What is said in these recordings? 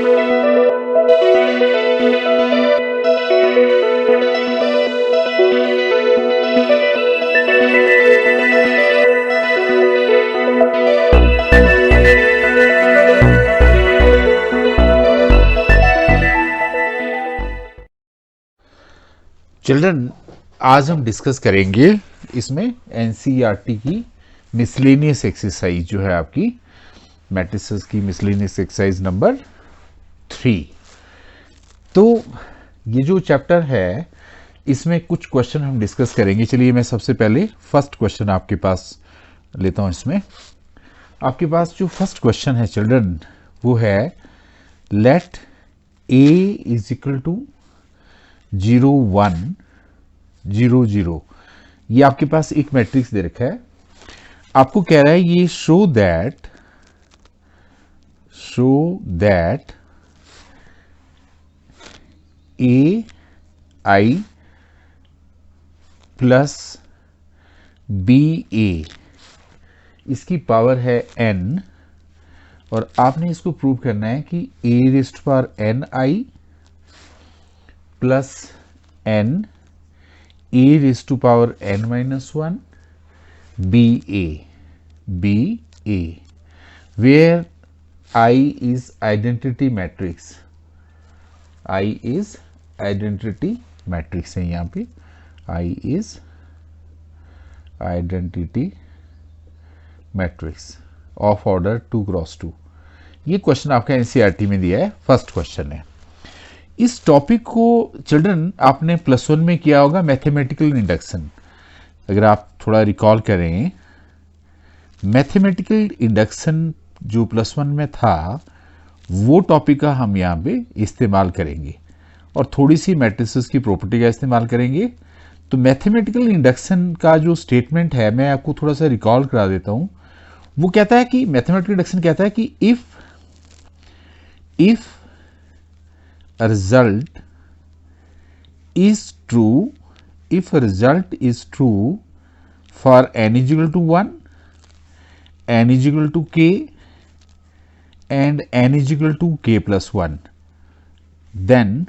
Children, आज हम discuss करेंगे इसमें एनसीईआरटी की मिसलेनियस एक्सरसाइज जो है आपकी मैट्रिसेस की मिसलेनियस एक्सरसाइज नंबर 3। तो ये जो चैप्टर है इसमें कुछ क्वेश्चन हम डिस्कस करेंगे। चलिए मैं सबसे पहले फर्स्ट क्वेश्चन आपके पास लेता हूं। इसमें आपके पास जो फर्स्ट क्वेश्चन है चिल्ड्रन वो है let a is equal to 0 1 0 0। ये आपके पास एक मैट्रिक्स दे रखा है। आपको कह रहा है ये show that A I plus B A इसकी पावर है n, और आपने इसको प्रूव करना है कि A raised power N I plus n a raised to power n minus 1 b a where I is identity matrix, I is identity matrix है यहाँ पे, I is identity matrix of order 2 cross 2। ये question आपका NCERT में दिया है, first question है। इस टॉपिक को चिल्ड्रन आपने +1 में किया होगा मैथमेटिकल इंडक्शन। अगर आप थोड़ा रिकॉल करें, मैथमेटिकल इंडक्शन जो +1 में था वो टॉपिक का हम यहाँ पे इस्तेमाल करेंगे और थोड़ी सी मैट्रिसेस की प्रॉपर्टी का इस्तेमाल करेंगे। तो मैथमेटिकल इंडक्शन का जो स्टेटमेंट है मैं आपको थोड़ा सा रिकॉल करा देता हूँ। वो कहता है कि मैथमेटिकल इंडक्शन कहता है कि if a result is true, if a result is true for n is equal to 1, n is equal to k and n is equal to k plus 1, then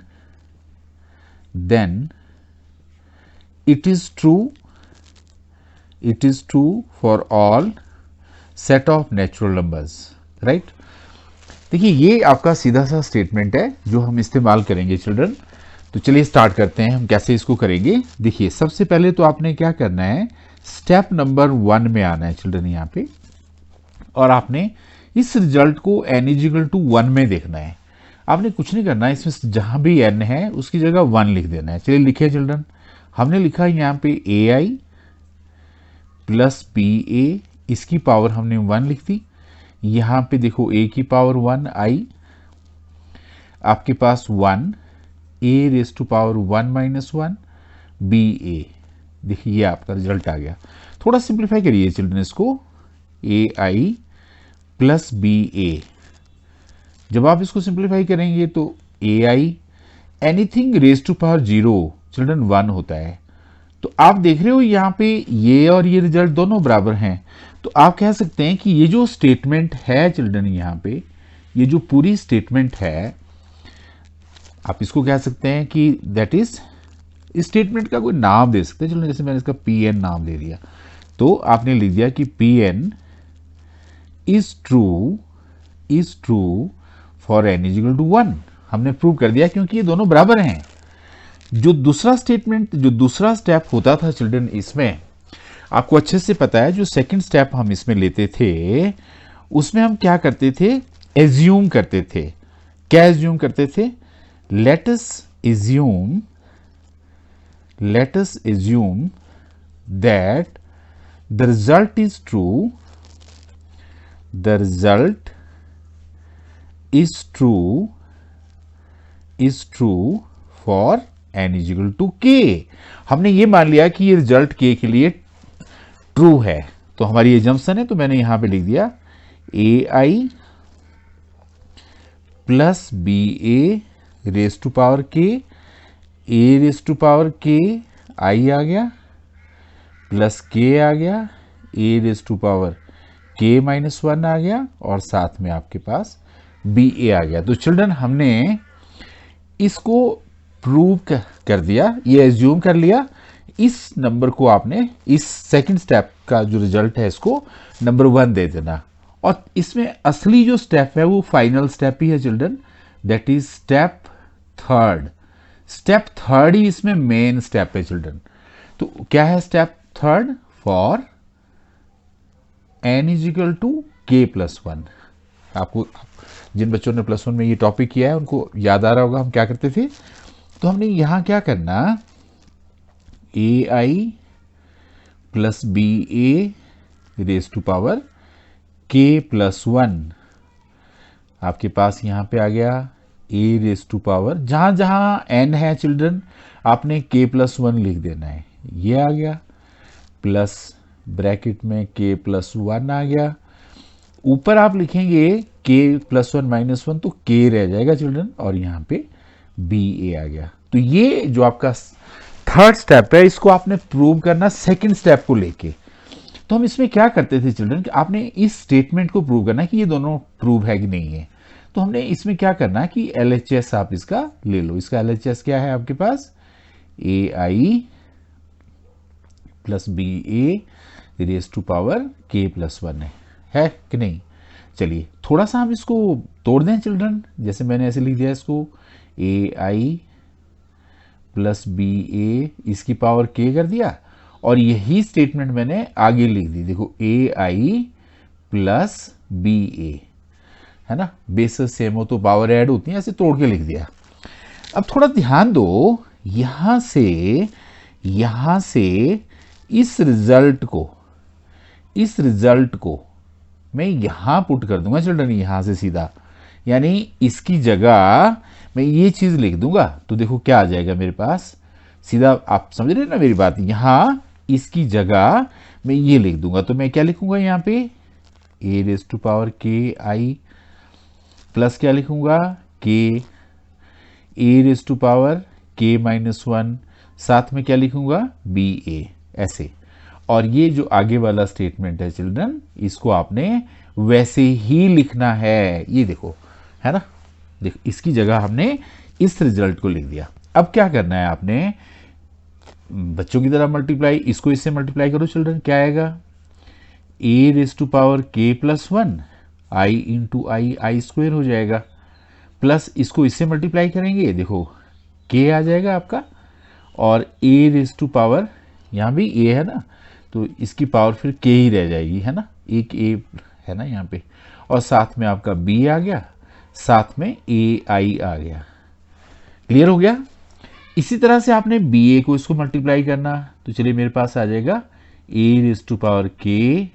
it is true for all set of natural numbers, right? देखिए ये आपका सीधा सा statement है जो हम इस्तेमाल करेंगे चिल्ड्रन। तो चलिए स्टार्ट करते हैं हम कैसे इसको करेंगे। देखिए सबसे पहले तो आपने क्या करना है, स्टेप नंबर 1 में आना है चिल्ड्रन यहाँ पे, और आपने इस रिजल्ट को n इज इक्वल टू 1 में देखना है। आपने कुछ नहीं करना है, इसमें जहां भी n है उसकी जगह 1 लिख देना है। चलिए लिखे चिल्ड्रन, हमने लिखा यहाँ पे ए आई प्लस बी ए, इसकी पावर हमने 1 लिख दी। यहां पे देखो a की पावर 1 i, आपके पास 1 a raise to power 1 minus 1 b a। देखिए ये आपका रिजल्ट आ गया। थोड़ा सिंप्लीफाई करिए चिल्ड्रन इसको, a i plus b a। जब आप इसको सिंप्लीफाई करेंगे तो a i anything raise to power 0 children 1 होता है। तो आप देख रहे हो यहाँ पे ये और ये रिजल्ट दोनों बराबर हैं। तो आप कह सकते हैं कि ये जो स्टेटमेंट है चिल्ड्रन यहाँ पे, ये जो पूरी स्टेटमेंट है, आप इसको कह सकते हैं कि दैट इज, इस स्टेटमेंट का कोई नाम दे सकते हैं चिल्ड्रन। जैसे मैंने इसका पी एन नाम दे दिया, तो आपने लिख दिया कि P N is true for N is equal to 1। हमने प्रूव कर दिया क्योंकि ये दोनों बराबर हैं। जो दूसरा स्टेटमेंट, जो दूसरा स्टेप होता था चिल्ड्रन इसमें, आपको अच्छे से पता है, जो सेकंड स्टेप हम इसमें लेते थे उसमें हम क्या करते थे, एज्यूम करते थे। क्या एज्यूम करते थे, let us assume that the result is true for n is equal to k। हमने ये मान लिया कि ये रिजल्ट k के लिए ट्रू है, तो हमारी ये जम्पसन है। तो मैंने यहां पे लिख दिया A I plus B A raise to power के, ए रेज टू पावर के आई आ गया प्लस के आ गया, ए रेज टू पावर के माइनस 1 आ गया, और साथ में आपके पास बी ए आ गया। तो चिल्ड्रन हमने इसको प्रूव कर दिया, ये एज्यूम कर लिया। इस नंबर को आपने इस सेकंड स्टेप का जो रिजल्ट है इसको नंबर 1 दे देना। और इसमें असली जो स्टेप है वो फाइनल स्टेप ही है children, that is step third. Step third ही इसमें मेन स्टेप है चिल्ड्रन। तो क्या है step third? For n is equal to k plus 1। आपको जिन बच्चों ने प्लस 1 में ये टॉपिक किया है उनको याद आ रहा होगा हम क्या करते थे। तो हमने यहां क्या करना, A I plus B A raise to power k plus 1 आपके पास यहां पे आ गया ए रेज टू पावर, जहां जहां n है चिल्ड्रन आपने k प्लस 1 लिख देना है। ये आ गया प्लस ब्रैकेट में k प्लस 1 आ गया। ऊपर आप लिखेंगे k प्लस 1 माइनस 1 तो k रह जाएगा चिल्ड्रन, और यहाँ पे बी ए आ गया। तो ये जो आपका थर्ड स्टेप है इसको आपने प्रूव करना सेकंड स्टेप को लेके। तो हम इसमें क्या करते थे चिल्ड्रन कि आपने इस स्टेटमेंट को प्रूव करना कि ये दोनों प्रूव है कि नहीं है। तो हमने इसमें क्या करना कि LHS आप इसका ले लो। इसका LHS क्या है आपके पास? A I plus B A raise to power k plus 1 है कि नहीं? चलिए थोड़ा सा हम इसको तोड़ दें चिल्ड्रन, जैसे मैंने ऐसे लिख दिया इसको, ए आई प्लस बी ए इसकी पावर k कर दिया, और यही स्टेटमेंट मैंने आगे लिख दी। देखो ए आई प्लस बी ए, है ना, बेसिस सेम हो तो पावर ऐड होती है, ऐसे तोड़ के लिख दिया। अब थोड़ा ध्यान दो, यहां से इस रिजल्ट को मैं यहां पुट कर दूंगा चिल्ड्रन, यहां से सीधा, यानी इसकी जगह मैं ये चीज लिख दूंगा। तो देखो क्या आ जाएगा मेरे पास, सीधा आप समझ रहे हैं ना मेरी बात। यहां इसकी जगह मैं ये लिख दूंगा, तो मैं क्या लिखूंगा यहाँ पे, ए रेज टू पावर के आई प्लस क्या लिखूंगा, के ए रेज टू पावर के माइनस 1, साथ में क्या लिखूंगा, बी ए, ऐसे। और ये जो आगे वाला स्टेटमेंट है चिल्ड्रन, इसको आपने वैसे ही लिखना है। ये देखो, है ना, देखो इसकी जगह हमने इस रिजल्ट को लिख दिया। अब क्या करना है आपने, बच्चों की तरह मल्टीप्लाई, इसको इससे मल्टीप्लाई करो चिल्ड्रन, क्या आएगा, ए रेज टू पावर के plus 1 I into I square हो जाएगा, प्लस इसको इससे मल्टीप्लाई करेंगे, देखो के आ जाएगा आपका, और ए रेज टू पावर, यहाँ भी ए है ना, तो इसकी पावर फिर के ही रह जाएगी, है ना, एक ए है ना यहाँ पे, और साथ में आपका बी आ गया, साथ में ए आई आ गया। क्लियर हो गया? इसी तरह से आपने बी ए को इसको मल्टीप्लाई करना, तो चलिए मेरे पास आ जाएगा ए रेज टू पावर के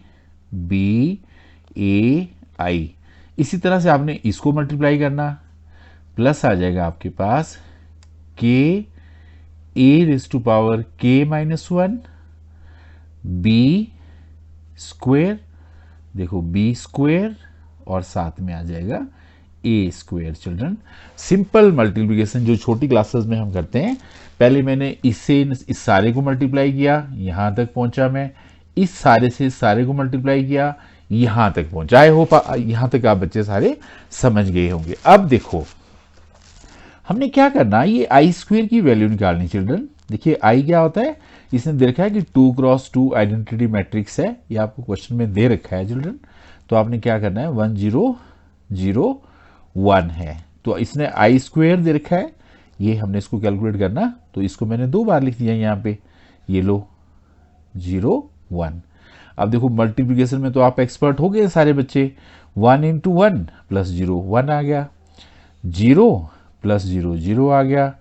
बी ए आई। इसी तरह से आपने इसको मल्टीप्लाई करना, प्लस आ जाएगा आपके पास के ए रेज टू पावर के माइनस 1 बी स्क्वेयर, देखो बी स्क्वेयर, और साथ में आ जाएगा ए स्क्वेयर। चिल्ड्रन सिंपल मल्टीप्लिकेशन जो छोटी क्लासेस में हम करते हैं, पहले मैंने इससे इस सारे को मल्टीप्लाई किया, यहां तक पहुंचा मैं, इस सारे से इस सारे को मल्टीप्लाई किया, यहां तक पहुंचा। आई होप यहां तक आप बच्चे सारे समझ गए होंगे। अब देखो हमने क्या करना, ये आई स्क्वेयर की वैल्यू निकालनी चिल्ड्रन। देखिए आई क्या होता है, इसने दे रखा है कि 2x2 आइडेंटिटी मैट्रिक्स है, ये आपको क्वेश्चन में दे रखा है चिल्ड्रन। तो आपने क्या करना है, 1 0 0 1 है, तो इसने आई स्क्वेयर दे रखा है, ये हमने इसको कैलकुलेट करना, तो इसको मैंने 2 बार लिख दिया यहाँ पे, ये लो 0 1। अब देखो मल्टीप्लिकेशन में तो आप एक्सपर्ट हो गए सारे बच्चे, 1 इंटू 1 प्लस 0 1 आ गया, 0 प्लस 0 0 आ गया,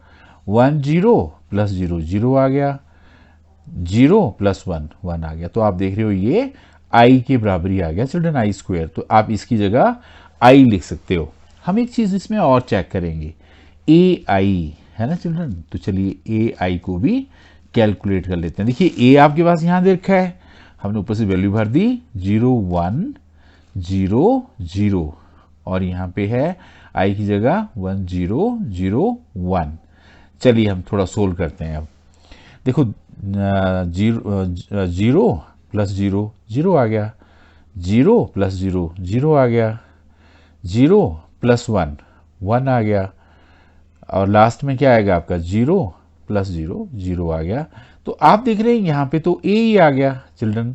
1 0 प्लस 0 0 आ गया, 0 प्लस 1 1 आ गया। तो आप देख रहे हो ये आई के बराबरी आ गया चिल्ड्रन, आई स्क्वेयर। तो आप इसकी जगह आई लिख सकते हो। हम एक चीज इसमें और चेक करेंगे, ए आई है ना चिल्ड्रन, तो चलिए ए आई को भी कैलकुलेट कर लेते हैं। देखिए ए आपके पास यहां दे रखा है, हमने ऊपर से वैल्यू भर दी 0 1 0 0, और यहां पे है आई की जगह 1 0 0 1। चलिए हम थोड़ा सोल्व करते हैं। अब देखो 0 प्लस 0 0 आ गया, 0 प्लस 0 0 आ गया, 0 प्लस वन, वन आ गया, और लास्ट में क्या आएगा आपका 0 प्लस 0, 0 आ गया। तो आप देख रहे हैं यहाँ पे तो ए ही आ गया चिल्ड्रन,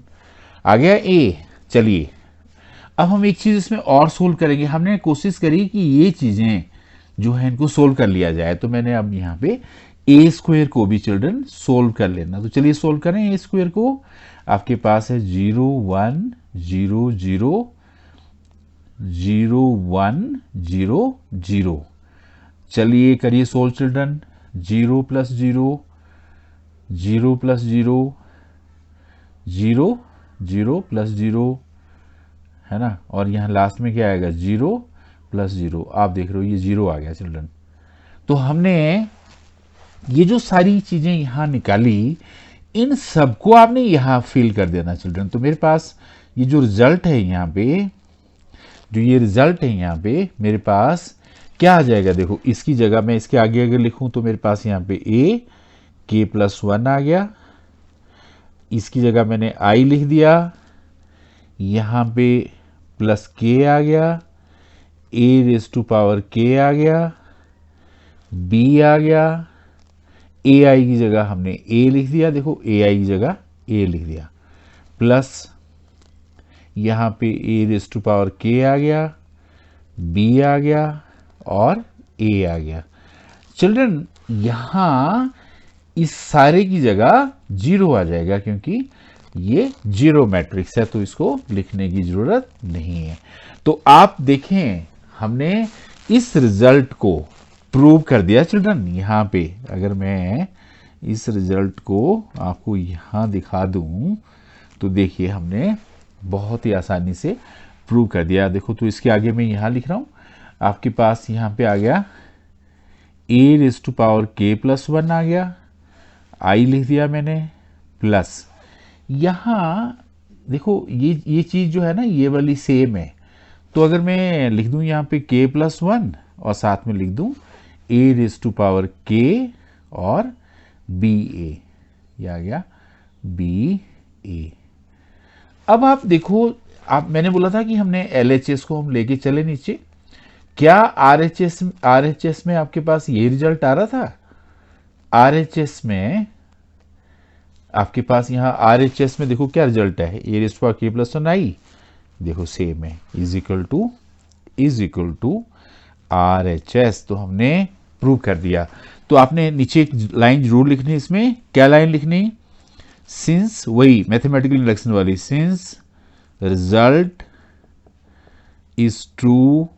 आ गया ए। चलिए अब हम एक चीज़ इसमें और सोल्व करेंगे। हमने कोशिश करी कि ये चीज़ें जो है इनको सोल्व कर लिया जाए, तो मैंने अब यहाँ पे ए स्क्वायर को भी चिल्ड्रन सोल्व कर लेना। तो चलिए सोल्व करें ए स्क्वायर को। आपके पास है 0 1 0 0 0 1 0 0। चलिए करिए solve children. 0 plus 0, 0 plus 0, 0 0 plus 0 है ना, और यहाँ लास्ट में क्या आएगा 0 प्लस 0। आप देख रहे हो ये 0 आ गया चिल्ड्रन। तो हमने ये जो सारी चीज़ें यहाँ निकाली, इन सबको आपने यहाँ फिल कर देना चिल्ड्रन। तो मेरे पास ये जो रिजल्ट है यहाँ पे, जो ये रिजल्ट है यहाँ पे मेरे पास क्या आ जाएगा, देखो इसकी जगह मैं इसके आगे अगर लिखूं तो मेरे पास यहाँ पे ए के प्लस 1 आ गया, इसकी जगह मैंने आई लिख दिया, यहाँ पे प्लस के आ गया, ए रेस टू पावर के आ गया, बी आ गया, ए आई की जगह हमने ए लिख दिया, देखो ए आई की जगह ए लिख दिया, प्लस यहाँ पे ए रेस टू पावर के आ गया, बी आ गया और ए आ गया। चिल्ड्रन यहाँ इस सारे की जगह 0 आ जाएगा क्योंकि ये जीरो मैट्रिक्स है, तो इसको लिखने की जरूरत नहीं है। तो आप देखें हमने इस रिजल्ट को प्रूव कर दिया चिल्ड्रन। यहाँ पे अगर मैं इस रिजल्ट को आपको यहाँ दिखा दूँ तो देखिए हमने बहुत ही आसानी से प्रूव कर दिया। देखो तो इसके आगे मैं यहाँ लिख रहा हूँ, आपके पास यहाँ पे आ गया ए रेस टू पावर के प्लस 1 आ गया, आई लिख दिया मैंने, प्लस यहाँ देखो ये चीज़ जो है ना ये वाली सेम है। तो अगर मैं लिख दूँ यहाँ पे के प्लस 1 और साथ में लिख दूँ ए रेस टू पावर के और बी ए, ये आ गया बी ए। अब आप देखो, आप मैंने बोला था कि हमने LHS को हम लेके चले नीचे, क्या RHS में आपके पास ये रिजल्ट आ रहा था? RHS में आपके पास यहाँ RHS में देखो क्या रिजल्ट है, ए रेस टू पावर के प्लस 1 आई, देखो सेम है, इज इक्वल टू RHS। तो हमने प्रूव कर दिया। तो आपने नीचे एक लाइन जरूर लिखनी, इसमें क्या लाइन लिखनी, सिंस, वही मैथमेटिकल इंडक्शन वाली, since result is true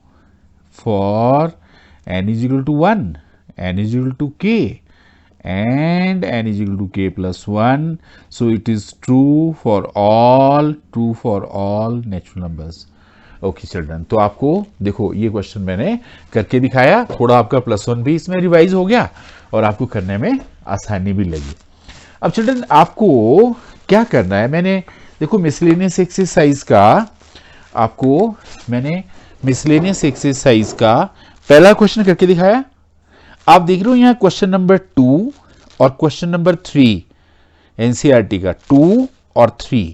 for n is equal to 1, n is equal to k and n is equal to k plus 1, so it is true for all natural numbers। Okay children, तो आपको देखो ये question मैंने करके दिखाया, थोड़ा आपका +1 भी इसमें रिवाइज हो गया और आपको करने में आसानी भी लगी। अब चिल्ड्रन आपको क्या करना है, मैंने देखो मिसलेनियस एक्सरसाइज का आपको मैंने मिसलेनियस एक्सरसाइज का पहला क्वेश्चन करके दिखाया। आप देख रहे हो यहाँ क्वेश्चन नंबर 2 और क्वेश्चन नंबर 3 एनसीईआरटी का 2 और 3,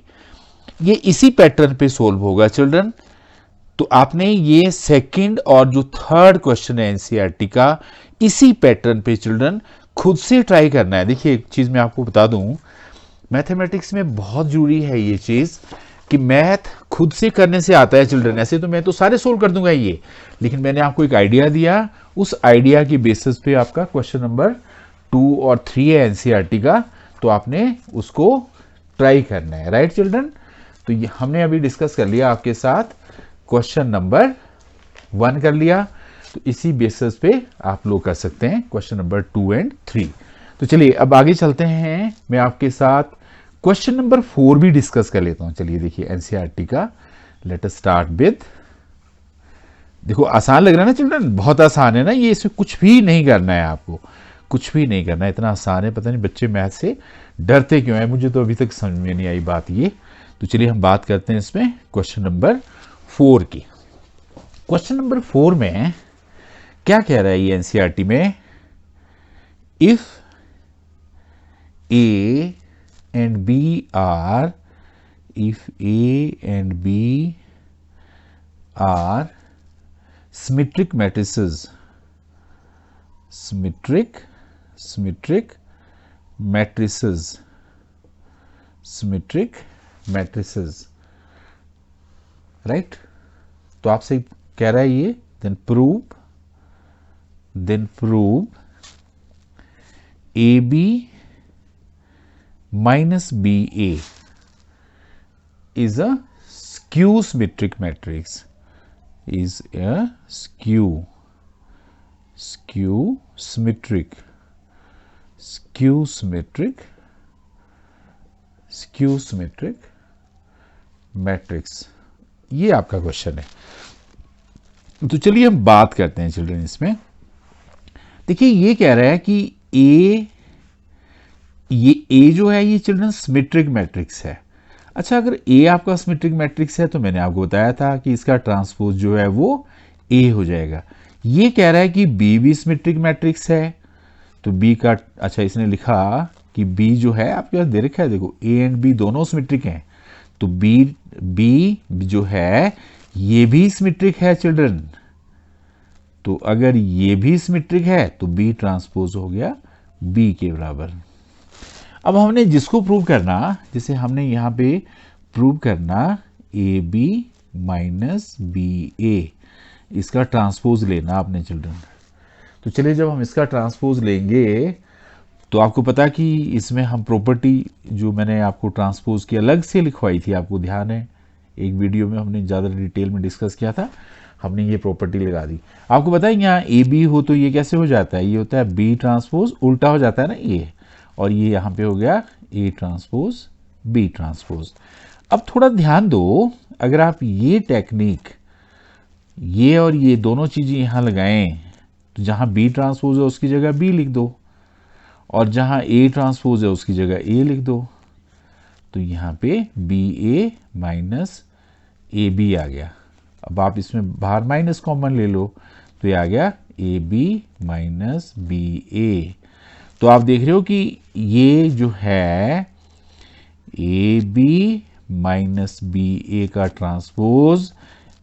ये इसी पैटर्न पे सोल्व होगा चिल्ड्रन। तो आपने ये सेकंड और जो थर्ड क्वेश्चन है एनसीईआरटी का, इसी पैटर्न पे चिल्ड्रन खुद से ट्राई करना है। देखिए एक चीज मैं आपको बता दूं, मैथमेटिक्स में बहुत जरूरी है ये चीज कि मैथ खुद से करने से आता है चिल्ड्रन। ऐसे तो मैं तो सारे सोल्व कर दूंगा ये, लेकिन मैंने आपको एक आइडिया दिया, उस आइडिया की बेसिस पे आपका क्वेश्चन नंबर 2 और 3 है एनसीईआरटी का, तो आपने उसको ट्राई करना है, राइट चिल्ड्रन। तो हमने अभी डिस्कस कर लिया आपके साथ क्वेश्चन नंबर 1 कर लिया, तो इसी बेसिस पे आप लोग कर सकते हैं क्वेश्चन नंबर 2 एंड 3। तो चलिए अब आगे चलते हैं, मैं आपके साथ क्वेश्चन नंबर 4 भी डिस्कस कर लेता हूं। चलिए देखिए एनसीईआरटी का, लेट अस स्टार्ट विद, देखो आसान लग रहा है ना चिल्ड्रन, बहुत आसान है ना ये, इसमें कुछ भी नहीं करना है आपको, कुछ भी नहीं करना है, इतना आसान है। पता नहीं बच्चे मैथ से डरते क्यों है, मुझे तो अभी तक समझ में नहीं आई बात ये। तो चलिए हम बात करते हैं इसमें क्वेश्चन नंबर 4 की। क्वेश्चन नंबर 4 में क्या कह रहा है ये एनसीईआरटी में, if A and B are, if A and B are symmetric matrices, symmetric matrices, symmetric matrices, right. तो आपसे कह रहा है ये, then prove A B minus B A is a skew symmetric matrix, is a skew symmetric matrix. ये आपका question है। तो चलिए हम बात करते हैं चिल्ड्रन इसमें। देखिए ये कह रहा है कि ए जो है ये चिल्ड्रन सिमेट्रिक मैट्रिक्स है। अच्छा, अगर ए आपका सिमेट्रिक मैट्रिक्स है तो मैंने आपको बताया था कि इसका ट्रांसपोज जो है वो ए हो जाएगा। ये कह रहा है कि बी भी सिमेट्रिक मैट्रिक्स है, तो बी का, अच्छा इसने लिखा कि बी जो है आपके पास दे रखा है, देखो ए एंड बी दोनों सिमेट्रिक हैं, तो बी जो है ये भी सिमेट्रिक है चिल्ड्रन। तो अगर ये भी सिमेट्रिक है तो बी ट्रांसपोज हो गया बी के बराबर। अब हमने जिसको प्रूव करना, जैसे हमने यहां पे प्रूव करना ए बी माइनस बी ए, इसका ट्रांसपोज लेना आपने चिल्ड्रन। तो चलिए जब हम इसका ट्रांसपोज लेंगे तो आपको पता कि इसमें हम प्रॉपर्टी जो मैंने आपको ट्रांसपोज की अलग से लिखवाई थी, आपको ध्यान है एक वीडियो में हमने ज़्यादा डिटेल में डिस्कस किया था, हमने ये प्रॉपर्टी लगा दी। आपको पता है यहाँ ए बी हो तो ये कैसे हो जाता है, ये होता है बी ट्रांसपोज, उल्टा हो जाता है ना ए, और ये यहाँ पे हो गया ए ट्रांसपोज बी ट्रांसपोज। अब थोड़ा ध्यान दो, अगर आप ये टेक्निक, ये और ये दोनों चीज़ें यहाँ लगाएं तो जहाँ बी ट्रांसपोज है उसकी जगह बी लिख दो, और जहाँ ए ट्रांसपोज है उसकी जगह ए लिख दो, तो यहाँ पे B A minus A B आ गया। अब आप इसमें बाहर माइनस कॉमन ले लो, तो ये आ गया ए बी माइनस बी ए। तो आप देख रहे हो कि ये जो है ए बी माइनस बी ए का ट्रांसपोज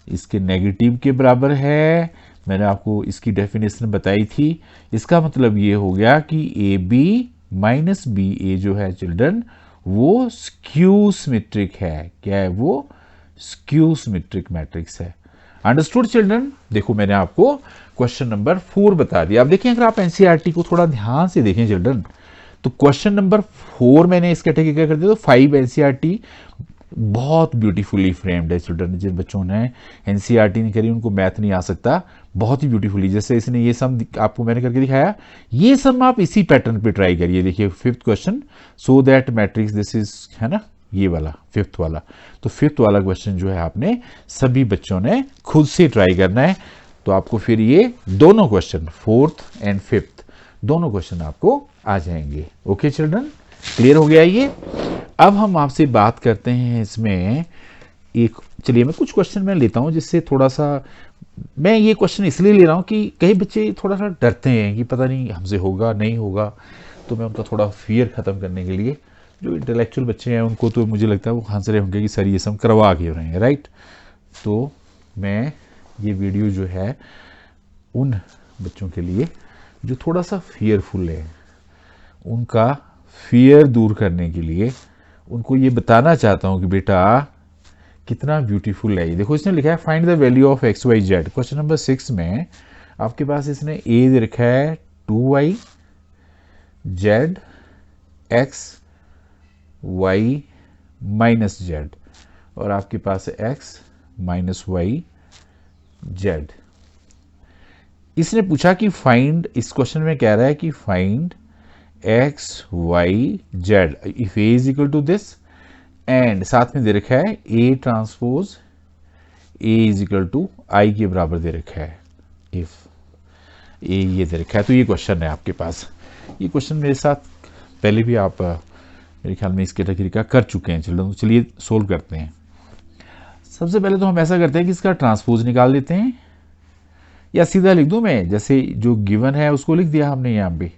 इसके नेगेटिव के बराबर है। मैंने आपको इसकी डेफिनेशन बताई थी। इसका मतलब ये हो गया कि ए बी माइनस बी ए जो है चिल्ड्रन वो स्क्यू सिमेट्रिक है। क्या है वो? स्क्यू सिमेट्रिक मैट्रिक्स है। Understood children? देखो मैंने आपको क्वेश्चन नंबर 4 बता दिया। अब देखिए अगर आप एनसीईआरटी को थोड़ा ध्यान से देखें चिल्ड्रन, तो क्वेश्चन नंबर 4 मैंने इस कैटेगरी का कर दिया, तो 5 एनसीईआरटी बहुत ब्यूटीफुली फ्रेम्ड है चिल्ड्रन। जिन बच्चों ने एनसीईआरटी नहीं करी उनको मैथ नहीं आ सकता, बहुत ही ब्यूटीफुली। जैसे इसने ये सम आपको मैंने करके दिखाया, ये सम आप इसी पैटर्न पे ट्राई करिए। देखिए 5th question, so that matrix this is, है ना ये वाला 5th वाला। तो 5th वाला क्वेश्चन जो है आपने सभी बच्चों ने खुद से ट्राई करना है। तो आपको फिर ये दोनों क्वेश्चन 4th एंड 5th दोनों क्वेश्चन आपको आ जाएंगे। ओके चिल्ड्रन, क्लियर हो गया ये? अब हम आपसे बात करते हैं इसमें एक, चलिए मैं कुछ क्वेश्चन मैं लेता हूं जिससे थोड़ा सा, मैं ये क्वेश्चन इसलिए ले रहा हूं कि कई बच्चे थोड़ा सा डरते हैं कि पता नहीं हमसे होगा नहीं होगा, तो मैं उनका थोड़ा फियर खत्म करने के लिए, जो इंटेलेक्चुअल बच्चे हैं उनको तो मुझे लगता है वो हंस रहे होंगे कि सर ये सब करवा के रहे हैं, राइट। तो मैं ये वीडियो जो है उन बच्चों के लिए जो थोड़ा सा फियरफुल है, उनका फियर दूर करने के लिए उनको ये बताना चाहता हूँ कि बेटा कितना ब्यूटीफुल है ये। देखो इसने लिखा है find the value of X Y Z. Question number 6 में आपके पास इसने ए दे रखा है 2y Z X Y minus Z, और आपके पास है एक्स माइनस वाई जेड। इसने पूछा कि फाइंड, इस क्वेश्चन में कह रहा है कि find X Y Z if A is equal to this, and साथ में दे रखा है A transpose A is equal to I के बराबर दे रखा है इफ ए, ये दे रखा है। तो ये क्वेश्चन है आपके पास। ये क्वेश्चन मेरे साथ पहले भी आप मेरे ख्याल में इस कैटेगरी का कर चुके हैं चिल्ड्रन। चलिए सोल्व करते हैं। सबसे पहले तो हम ऐसा करते हैं कि इसका ट्रांसपोज निकाल देते हैं, या सीधा लिख दूं मैं, जैसे जो गिवन है उसको लिख दिया हमने यहाँ पे।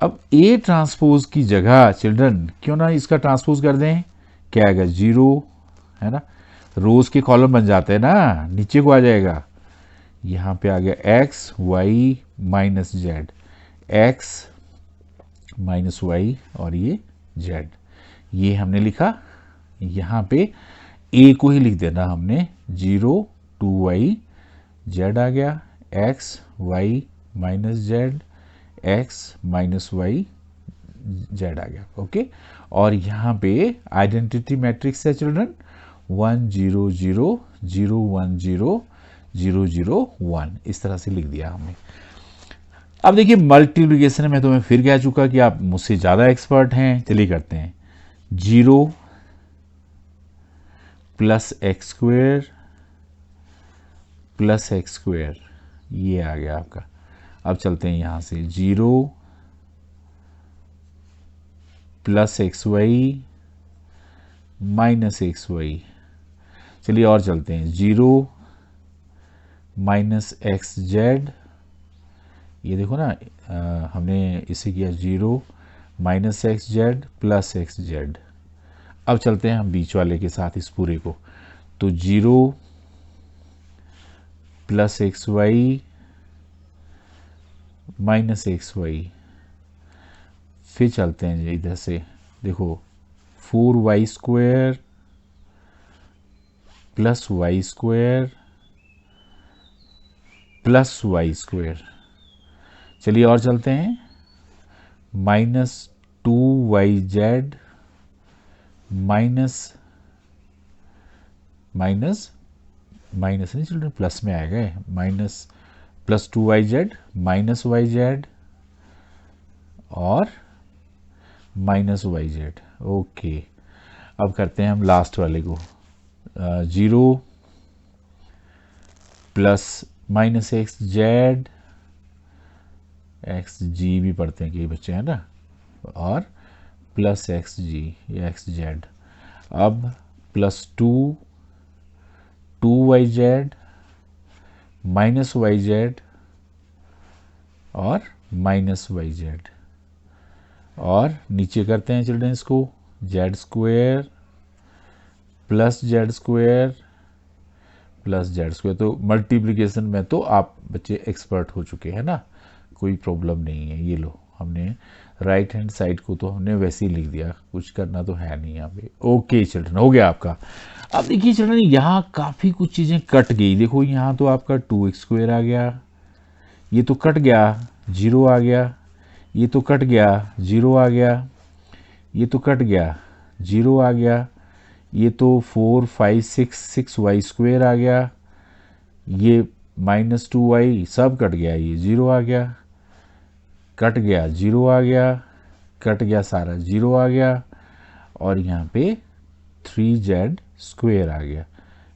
अब ए ट्रांसपोज की जगह चिल्ड्रन क्यों ना इसका ट्रांसपोज कर दें, क्या आएगा 0, है ना, रोज के कॉलम बन जाते हैं ना, नीचे को आ जाएगा यहाँ पे आ गया X Y minus Z, X minus Y और ये जेड, ये हमने लिखा। यहाँ पे ए को ही लिख देना हमने, 0 2y जेड आ गया, X Y minus Z, X minus Y Z आ गया। ओके, और यहाँ पे आइडेंटिटी मैट्रिक्स है चिल्ड्रन, 1 0 0 0 1 0 0 0 1, इस तरह से लिख दिया हमने। अब देखिए मल्टीप्लिकेशन में तुम्हें फिर कह चुका कि आप मुझसे ज़्यादा एक्सपर्ट हैं, चलिए करते हैं। 0 plus x square plus x square, ये आ गया आपका। अब चलते हैं यहाँ से, 0 plus X Y minus X Y, चलिए और चलते हैं, 0 माइनस एक्स जेड, ये देखो ना हमने इसे किया 0 minus X Z plus x Z. अब चलते हैं हम बीच वाले के साथ इस पूरे को, तो 0 plus X Y minus X Y, फिर चलते हैं इधर से, देखो 4y square plus Y square plus Y square, चलिए और चलते हैं, minus 2yz minus minus minus नहीं चिल्ड्रन, प्लस में आएगा, minus plus 2yz minus Y Z और माइनस वाई जेड। ओके, अब करते हैं हम लास्ट वाले को, 0 plus minus X Z, X Z भी पढ़ते हैं कई बच्चे है ना, और प्लस एक्स जी या एक्स जेड। अब plus 2y Z minus Y Z और माइनस वाई जेड, और नीचे करते हैं चिल्ड्रन इसको, Z square plus Z square plus Z square. तो मल्टीप्लिकेशन में तो आप बच्चे एक्सपर्ट हो चुके हैं ना, कोई प्रॉब्लम नहीं है। ये लो, हमने राइट हैंड साइड को तो हमने वैसे ही लिख दिया, कुछ करना तो है नहीं यहाँ पे। ओके चिल्ड्रन, हो गया आपका। अब देखिए चिल्ड्रन, यहाँ काफ़ी कुछ चीज़ें कट गई। देखो यहाँ तो आपका 2x स्क्वेयर आ गया, ये तो कट गया, 0 आ गया, ये तो कट गया, 0 आ गया, ये तो कट गया, 0 आ गया, ये तो 4 5 6 6y स्क्वेयर आ गया, ये माइनस 2y सब कट गया, ये 0 आ गया, कट गया, 0 आ गया, कट गया सारा, 0 आ गया, और यहाँ पे 3z स्क्वेयर आ गया।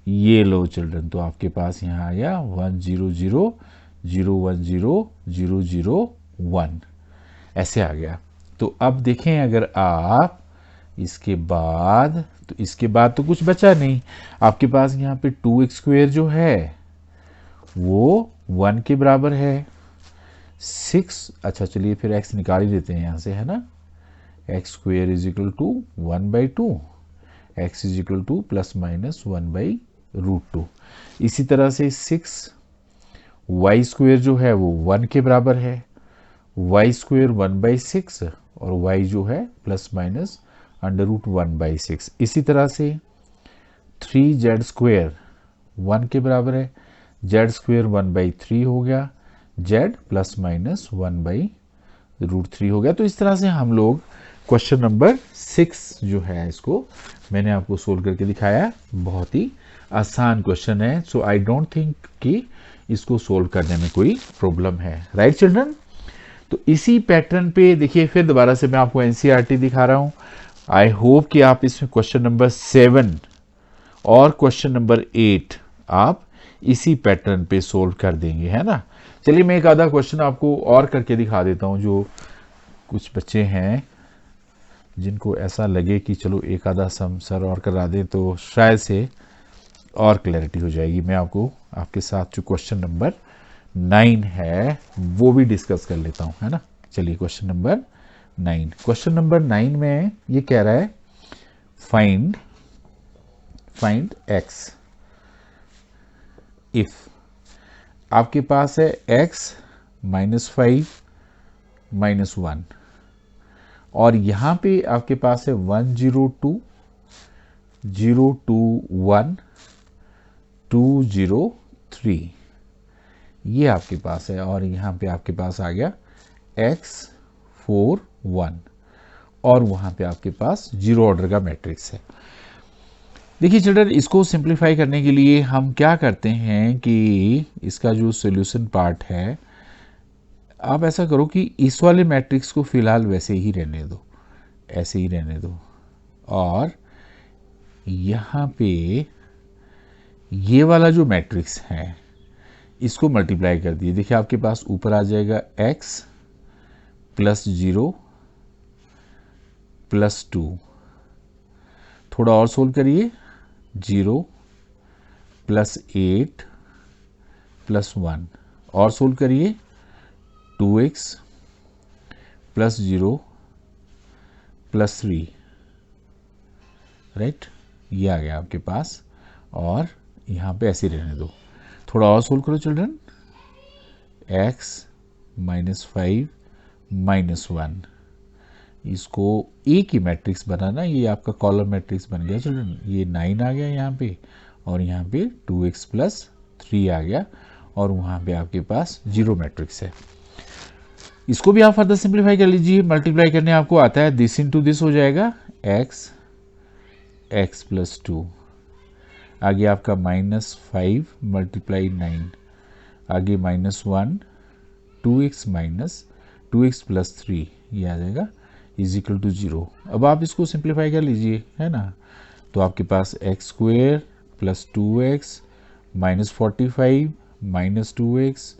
ये लो चिल्ड्रन, तो आपके पास यहाँ आ गया 1 0 0 0 1 0 0 0 1, ऐसे आ गया। तो अब देखें, अगर आप इसके बाद, तो इसके बाद तो कुछ बचा नहीं आपके पास। यहाँ पे 2x स्क्वेयर जो है वो 1 के बराबर है, 6, अच्छा चलिए फिर x निकाल ही देते हैं यहाँ से, है ना, X square is equal to 1/2, X is equal to plus minus 1/√2। इसी तरह से 6y स्क्वेयर जो है वो 1 के बराबर है, y स्क्वेयर 1/6 और y जो है प्लस माइनस √1/6। इसी तरह से 3z स्क्वेयर 1 के बराबर है, z स्क्वेयर 1/3 हो गया, z प्लस माइनस 1/√3 हो गया। तो इस तरह से हम लोग क्वेश्चन नंबर 6 जो है, इसको मैंने आपको सोल्व करके दिखाया। बहुत ही आसान क्वेश्चन है, सो आई डोंट थिंक कि इसको सोल्व करने में कोई प्रॉब्लम है, राइट चिल्ड्रन। तो इसी पैटर्न पे देखिए, फिर दोबारा से मैं आपको एनसीईआरटी दिखा रहा हूँ। आई होप कि आप इसमें क्वेश्चन नंबर 7 और क्वेश्चन नंबर 8 आप इसी पैटर्न पे सोल्व कर देंगे, है ना। चलिए मैं एक आधा क्वेश्चन आपको और करके दिखा देता हूँ, जो कुछ बच्चे हैं जिनको ऐसा लगे कि चलो एक आधा सम सर और करा दें तो शायद से और क्लैरिटी हो जाएगी। मैं आपको आपके साथ जो क्वेश्चन नंबर 9 है वो भी डिस्कस कर लेता हूँ, है ना। चलिए क्वेश्चन नंबर 9, क्वेश्चन नंबर 9 में ये कह रहा है फाइंड x if आपके पास है x -5 -1 और यहाँ पे आपके पास है 102 021 203 ये आपके पास है और यहाँ पे आपके पास आ गया x41 और वहाँ पे आपके पास जीरो ऑर्डर का मैट्रिक्स है। देखिए चिल्ड्रन, इसको सिंप्लीफाई करने के लिए हम क्या करते हैं कि इसका जो सॉल्यूशन पार्ट है, आप ऐसा करो कि इस वाले मैट्रिक्स को फिलहाल वैसे ही रहने दो, ऐसे ही रहने दो और यहाँ पे ये वाला जो मैट्रिक्स है इसको मल्टीप्लाई कर दिए। देखिए आपके पास ऊपर आ जाएगा x +0 +2, थोड़ा और सोल्व करिए, 0 +8 +1 और सोल्व करिए, 2x +0 +3, राइट, ये आ गया आपके पास और यहाँ पे ऐसे रहने दो। थोड़ा और सोल्व करो चिल्ड्रन, x -5 -1, इसको एक ही मैट्रिक्स बनाना, ये आपका कॉलम मैट्रिक्स बन गया चिल्ड्रन। ये 9 आ गया यहाँ पे और यहाँ पे 2x +3 आ गया और वहाँ पे आपके पास जीरो मैट्रिक्स है। इसको भी आप फर्दर सिंप्लीफाई कर लीजिए, मल्टीप्लाई करने आपको आता है, दिस इंटू दिस हो जाएगा, x +2, आगे आपका -5 × 9, आगे -1, 2x +3 ये आ जाएगा = 0। अब आप इसको सिंप्लीफाई कर लीजिए, है ना, तो आपके पास x² + 2x -45 -2x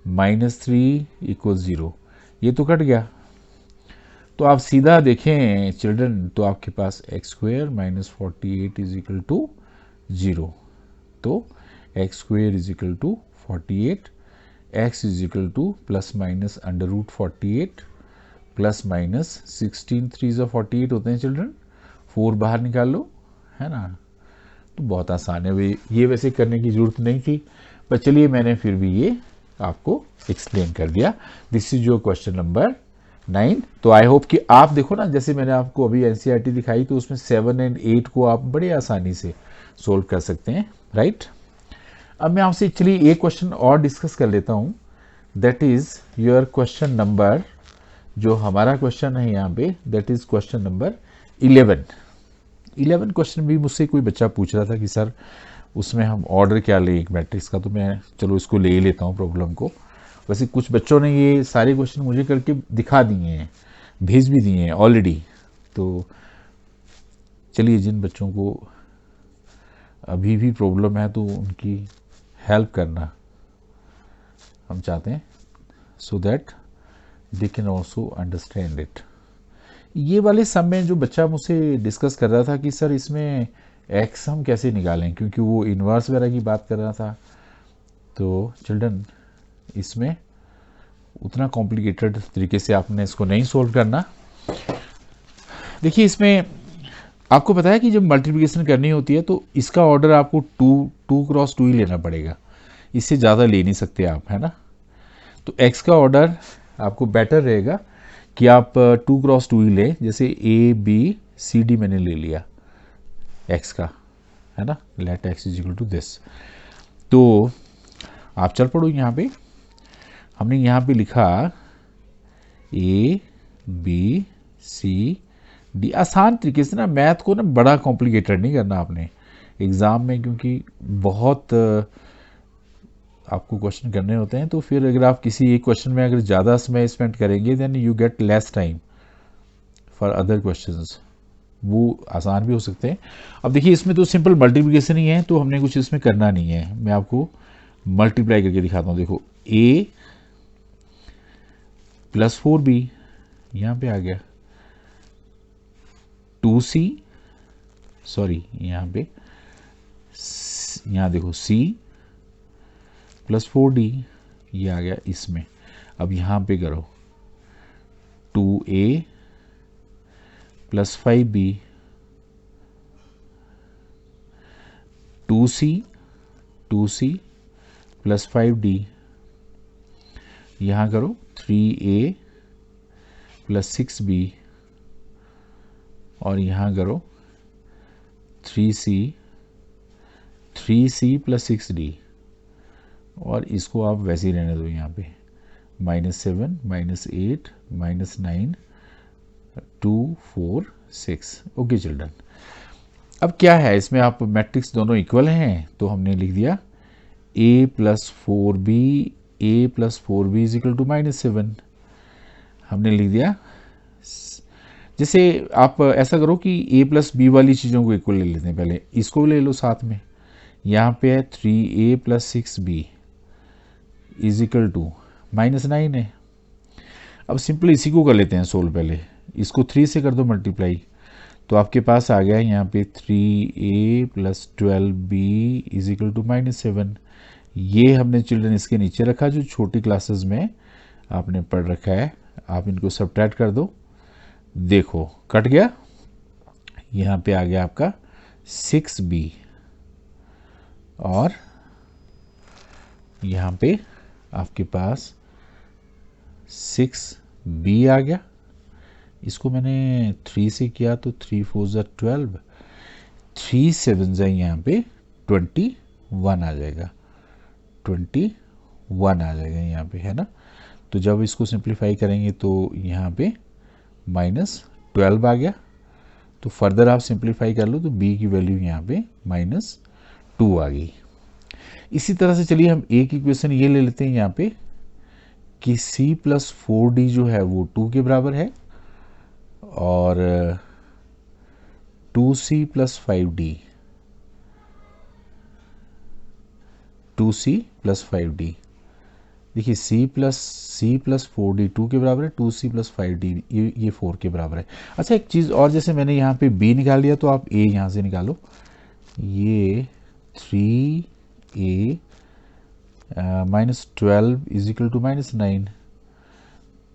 -3 = 0, ये तो कट गया। तो आप सीधा देखें चिल्ड्रन, तो आपके पास x² -48 = 0, तो x² = 48, x = ±√48 ±16 3 48 होते हैं चिल्ड्रन, 4 बाहर निकाल लो, है ना। तो बहुत आसान है, ये वैसे करने की ज़रूरत नहीं थी, पर चलिए मैंने फिर भी ये आपको एक्सप्लेन कर दिया। This is your question number 9। तो आई होप कि आप देखो ना, जैसे मैंने आपको अभी एनसीईआरटी दिखाई, तो उसमें 7 और 8 को आप बड़े आसानी से सोल्व कर सकते हैं, राइट। अब मैं आपसे एक्चुअली एक क्वेश्चन और डिस्कस कर लेता हूँ, that is your question number, जो हमारा क्वेश्चन है यहाँ पे, that is question number 11 question भी मुझसे कोई बच्चा पूछ रहा था कि सर उसमें हम ऑर्डर क्या लें एक मैट्रिक्स का, तो मैं चलो इसको ले ही लेता हूँ प्रॉब्लम को। वैसे कुछ बच्चों ने ये सारे क्वेश्चन मुझे करके दिखा दिए हैं, भेज भी दिए हैं ऑलरेडी। तो चलिए, जिन बच्चों को अभी भी प्रॉब्लम है तो उनकी हेल्प करना हम चाहते हैं, so that they can also understand it. ये वाले सम में जो बच्चा मुझसे डिस्कस कर रहा था कि सर इसमें एक्स हम कैसे निकालें, क्योंकि वो इन्वर्स वगैरह की बात कर रहा था, तो चिल्ड्रन इसमें उतना कॉम्प्लिकेटेड तरीके से आपने इसको नहीं सोल्व करना। देखिए इसमें आपको पता है कि जब मल्टीप्लिकेशन करनी होती है तो इसका ऑर्डर आपको 2 × 2 ही लेना पड़ेगा, इससे ज़्यादा ले नहीं सकते आप, है ना। तो x का ऑर्डर आपको बेटर रहेगा कि आप 2 × 2 ही लें, जैसे ABCD मैंने ले लिया x का, है ना, लेट x = दिस। तो आप चल पड़ो, यहाँ पे हमने यहाँ पे लिखा ABCD, आसान तरीके से ना, मैथ को ना बड़ा कॉम्प्लिकेटेड नहीं करना आपने एग्ज़ाम में, क्योंकि बहुत आपको क्वेश्चन करने होते हैं। तो फिर अगर आप किसी एक क्वेश्चन में अगर ज़्यादा समय स्पेंड करेंगे, then you get less time for other questions, वो आसान भी हो सकते हैं। अब देखिए इसमें तो सिंपल मल्टीप्लिकेशन ही है, तो हमने कुछ इसमें करना नहीं है। मैं आपको मल्टीप्लाई करके दिखाता हूँ। देखो A + 4B यहाँ पे आ गया, 2C, सॉरी यहाँ पे, यहाँ देखो C + 4D ये आ गया इसमें। अब यहाँ पे करो 2A + 5B, 2C + 5D यहाँ करो 3a प्लस 6b और यहाँ करो 3c प्लस 6d और इसको आप वैसे ही रहने दो यहाँ पे -7 -8 -9 2 4 6। ओके चिल्ड्रन, अब क्या है इसमें, आप मैट्रिक्स दोनों इक्वल हैं तो हमने लिख दिया a plus 4b is equal to -7। हमने लिख दिया, जैसे आप ऐसा करो कि a प्लस बी वाली चीज़ों को इक्वल ले लेते हैं, पहले इसको ले लो साथ में। यहाँ पे है 3a plus 6b is equal to -9 है। अब सिंपल इसी को कर लेते हैं सोल्व। पहले इसको 3 से कर दो मल्टीप्लाई, तो आपके पास आ गया यहाँ पे 3a plus 12b is equal to -7। ये हमने चिल्ड्रन इसके नीचे रखा जो छोटी क्लासेस में आपने पढ़ रखा है। आप इनको सब्ट्रैक्ट कर दो, देखो कट गया। यहाँ पे आ गया आपका 6b और यहाँ पे आपके पास 6b आ गया। इसको मैंने 3 से किया तो 3 4 12, 3 7 यहाँ पे 21 आ जाएगा, 21 आ जाएगा यहाँ पे, है ना। तो जब इसको सिंप्लीफाई करेंगे तो यहाँ पे -12 आ गया। तो फर्दर आप सिंप्लीफाई कर लो तो b की वैल्यू यहाँ पे -2 आ गई। इसी तरह से चलिए हम एक इक्वेशन ये ले लेते हैं यहाँ पे कि c प्लस 4d जो है वो 2 के बराबर है और 2c प्लस 5d 2c+5d। देखिए c प्लस 4d 2 के बराबर है, 2c प्लस 5d ये 4 के बराबर है। अच्छा एक चीज़ और, जैसे मैंने यहाँ पे b निकाल लिया तो आप a यहाँ से निकालो। ये 3a -12 इज इक्वल टू -9,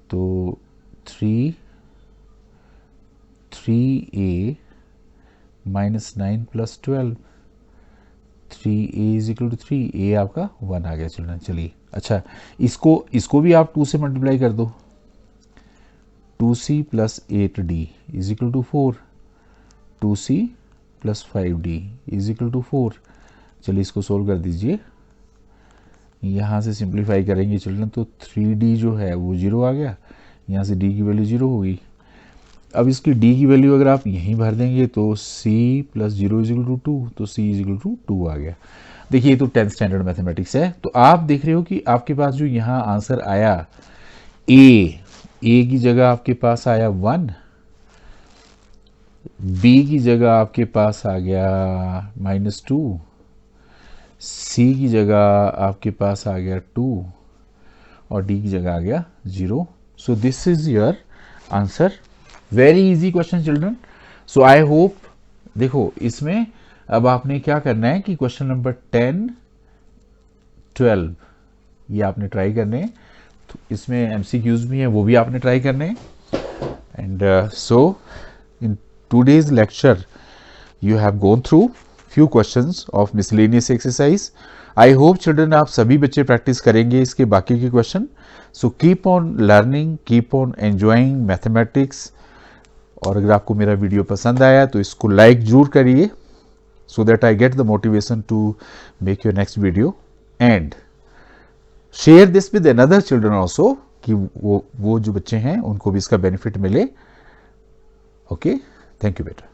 तो 3a -9 plus 12, 3a is equal to 3, a आपका 1 आ गया चिल्ड्रन। चलिए अच्छा, इसको भी आप 2 से मल्टीप्लाई कर दो। 2c plus 8d is equal to 4, 2c plus 5d is equal to 4। चलिए इसको सोल्व कर दीजिए। यहाँ से सिंप्लीफाई करेंगे चिल्ड्रन तो 3d जो है वो 0 आ गया, यहाँ से d की वैल्यू 0 हो गई। अब इसकी d की वैल्यू अगर आप यहीं भर देंगे तो c plus 0 is equal to 2, तो c इज इक्वल टू 2 आ गया। देखिए ये तो 10th स्टैंडर्ड मैथमेटिक्स है। तो आप देख रहे हो कि आपके पास जो यहाँ आंसर आया a की जगह आपके पास आया 1, b की जगह आपके पास आ गया -2, c की जगह आपके पास आ गया 2 और d की जगह आ गया 0। So this is your answer. Very easy question children. So I hope, देखो इसमें अब आपने क्या करना है कि क्वेश्चन नंबर 10 12 ये आपने ट्राई करने हैं। तो इसमें MCQs भी हैं, वो भी आपने ट्राई करने हैं। And so in today's lecture you have gone through few questions of miscellaneous exercise. I hope children आप सभी बच्चे प्रैक्टिस करेंगे इसके बाकी के question. So keep on learning, keep on enjoying mathematics. और अगर आपको मेरा वीडियो पसंद आया तो इसको लाइक जरूर करिए, so that I get the motivation to make your next video, and share this with another children also कि वो जो बच्चे हैं उनको भी इसका बेनिफिट मिले। ओके, थैंक यू बेटा।